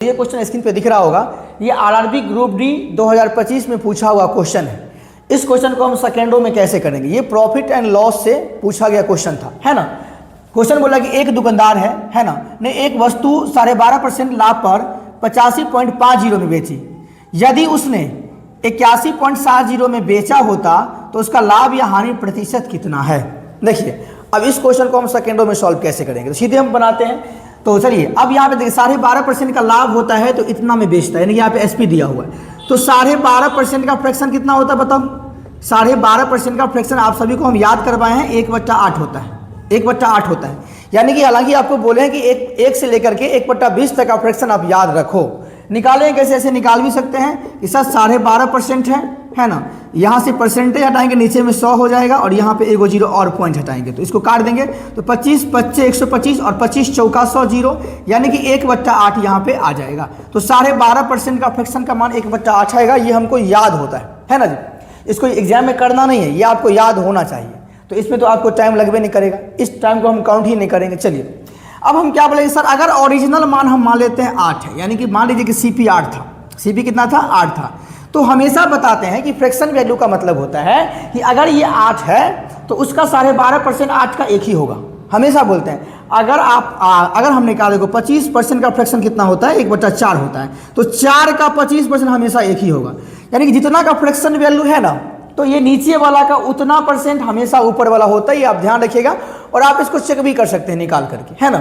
ये question screen पे दिख रहा होगा, ये आरआरबी ग्रुप डी 2025 में पूछा हुआ क्वेश्चन है। इस क्वेश्चन को हम सेकेंडों में कैसे करेंगे, ये प्रॉफिट एंड लॉस से पूछा गया क्वेश्चन था, है ना। क्वेश्चन बोला कि एक दुकानदार है ना, ने एक वस्तु 12.5% लाभ पर 85.50 में बेची। यदि उसने 81.70 में बेचा होता तो उसका लाभ या हानि प्रतिशत कितना है। देखिए अब इस क्वेश्चन को हम सेकेंडों में सॉल्व कैसे करेंगे, तो सीधे हम बनाते हैं। तो चलिए अब यहाँ पे देखिए 12.5% का लाभ होता है तो इतना में बेचता है, यानी यहाँ पे एसपी दिया हुआ है। तो 12.5% का फ्रैक्शन कितना होता है बताओ। 12.5% का फ्रैक्शन आप सभी को हम याद करवाए हैं, 1/8 होता है, 1/8 होता है। यानी कि हालांकि आपको बोले हैं कि एक से लेकर के 1/20 तक का फ्रैक्शन आप याद रखो। निकालें कैसे, ऐसे निकाल भी सकते हैं कि सर 12.5% है ना, यहाँ से परसेंटेज हटाएंगे नीचे में 100 हो जाएगा और यहाँ पे एगो जीरो और पॉइंट हटाएंगे तो इसको काट देंगे तो 25 25 125 और 25 चौका 100 जीरो, यानी कि 1/8 यहाँ पे आ जाएगा। तो 12.5% का फ्रैक्शन का मान 1/8 आएगा। ये हमको याद होता है ना जी। इसको एग्जाम में करना नहीं है, ये आपको याद होना चाहिए। तो इसमें तो आपको टाइम लगभग नहीं करेगा, इस टाइम को हम काउंट ही नहीं करेंगे। चलिए अब हम क्या बोलेंगे, सर अगर ओरिजिनल मान हम मान लेते हैं 8 है, यानी कि मान लीजिए कि सीपी 8 था, सीपी कितना था 8 था, तो हमेशा बताते हैं कि फ्रैक्शन वैल्यू का मतलब होता है कि अगर ये 8 है तो उसका 12.5% 8 का एक ही होगा। हमेशा बोलते हैं अगर हमने कहा देखो 25% का फ्रैक्शन कितना होता है, 1/4 होता है, तो 4 का 25% हमेशा एक ही होगा। यानी कि जितना का फ्रैक्शन वैल्यू है ना, तो ये नीचे वाला का उतना परसेंट हमेशा ऊपर वाला होता है, ये आप ध्यान रखिएगा। और आप इसको चेक भी कर सकते हैं निकाल करके, है ना।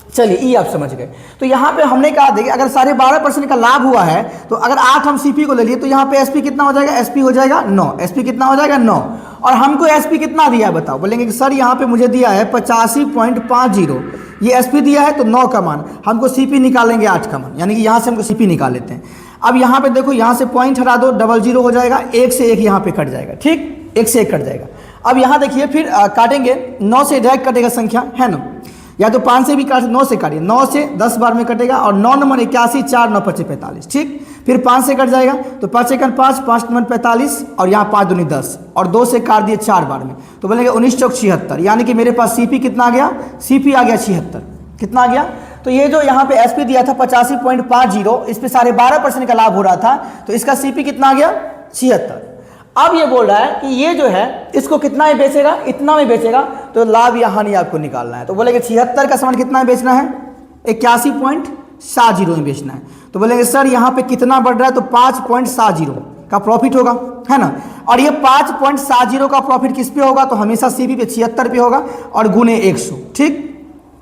चलिए ये आप समझ गए। तो यहाँ पे हमने कहा देखिए अगर 12.5% का लाभ हुआ है तो अगर 8 हम सीपी को ले लिए तो यहाँ पे एसपी कितना हो जाएगा, एसपी हो जाएगा 9, एसपी कितना हो जाएगा 9। और हमको एसपी कितना दिया है बताओ, बोलेंगे कि सर यहाँ पे मुझे दिया है 85.50, ये एसपी दिया है तो 9 का मान, हमको सीपी निकालेंगे 8 का मान, यानी कि यहाँ से हमको सीपी निकाल लेते हैं। अब यहाँ पे देखो यहाँ से पॉइंट हटा दो, 00 हो जाएगा, 1 से 1 यहाँ पे कट जाएगा, ठीक 1 से 1 कट जाएगा। अब यहाँ देखिए फिर काटेंगे, 9 से डायरेक्ट कटेगा संख्या, है ना, या तो 5 से भी काट, 9 से काटिए, 9 से 10 बार में कटेगा और 9 नंबर 81, 4 9 25 45, ठीक। फिर 5 से कट जाएगा तो 5 से 5 5 नंबर 45 और यहाँ 5 दूनी 10 और 2 से काट दिए 4 बार में, तो बोलेंगे 19 चौक 76, यानी कि मेरे पास सीपी कितना आ गया, सीपी आ गया 76। कितना आ गया, तो ये जो यहाँ पे एसपी दिया था 85.50, इस पे 12.5% का लाभ हो रहा था, तो इसका सीपी कितना आ गया 76। अब ये बोल रहा है कि ये जो है इसको कितना में बेचेगा, इतना में बेचेगा, तो लाभ या हानि आपको निकालना है। तो बोलेंगे 76 का सामान कितना में बेचना है, 81.70 में बेचना है। तो बोलेंगे सर यहाँ पे कितना बढ़ रहा है, तो 5.70 का प्रॉफिट होगा, है ना। और ये 5.70 का प्रॉफिट किस पे होगा, तो हमेशा सीपी पे 76 पे होगा और गुने 100, ठीक।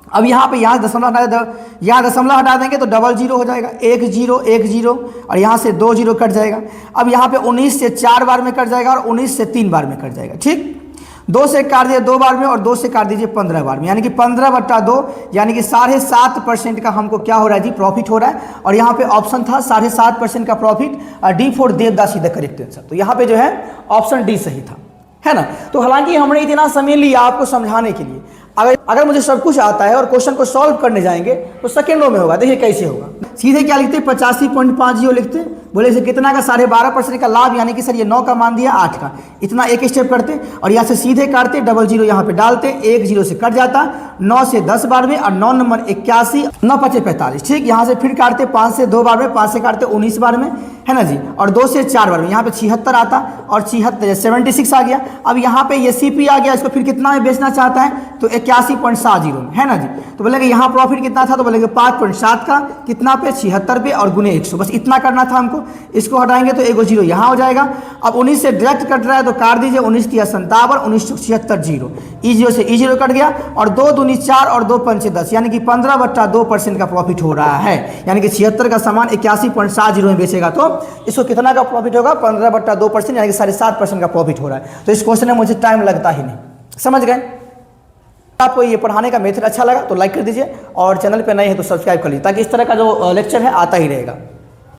अब यहाँ पे यहाँ दशमलव हटा देंगे तो 00 हो जाएगा, 1 0 1 0 और यहाँ से 2 0 कट जाएगा। अब यहाँ पे 19 से 4 बार में कट जाएगा और 19 से 3 बार में कट जाएगा, ठीक। 2 से काट दिए 2 बार में और 2 से काट दीजिए 15 बार में, यानी कि 15/2, यानी कि 7.5% का हमको क्या हो रहा है जी, प्रॉफिट हो रहा है। और यहाँ पे ऑप्शन था 7.5% का profit, D for Devdas the correct answer. तो यहाँ पे जो है ऑप्शन डी सही था, है ना। तो हालांकि हमने इतना समय लिया आपको समझाने के लिए, अगर मुझे सब कुछ आता है और क्वेश्चन को सॉल्व करने जाएंगे तो सेकेंडों में होगा। देखिए कैसे होगा, सीधे क्या लिखते हैं 85.50 लिखते हैं, बोले से कितना का 12.5% का लाभ, यानी कि सर ये 9 का मान दिया 8 का, इतना एक स्टेप करते और यहाँ से सीधे काटते, 00 यहाँ पे डालते, 1 0 से कट जाता, 9 से 10 बार में और 9 नंबर 81 9 5 45, ठीक। यहाँ से फिर काटते 5 से 2 बार में, 5 से काटते 19 बार में, है ना जी, और 2 से 4 बार में, यहाँ पे 76 आता और 76 आ गया। अब यहाँ पे ये सीपी आ गया, इसको फिर कितना में बेचना चाहता है, तो 81.70 में, है ना जी। तो बोलेंगे यहाँ प्रॉफिट कितना था, तो बोलेंगे 5.7 का, कितना पे 76 पे और गुने 100, बस इतना करना था हमको। इसको हटाएंगे तो 1 0 यहाँ हो जाएगा। अब 19 से डायरेक्ट कट रहा है तो काट दीजिए, 19 3 57, 19 76 0, E0 से E0 कट गया और 2 दूनी 4 और 2 पंचे 10, यानी कि 15/2% का प्रॉफिट हो रहा है। यानी कि 76 का सामान 81.70 में बेचेगा तो इसको कितना का प्रॉफिट होगा, 15/2%, यानी कि 7.5% का प्रॉफिट हो रहा है। तो इस क्वेश्चन में मुझे टाइम लगता ही नहीं, समझ गए। आपको ये पढ़ाने का मेथड अच्छा लगा तो लाइक कर दीजिए और चैनल पे नए हैं तो सब्सक्राइब कर लीजिए, ताकि इस तरह का जो लेक्चर है आता ही रहेगा।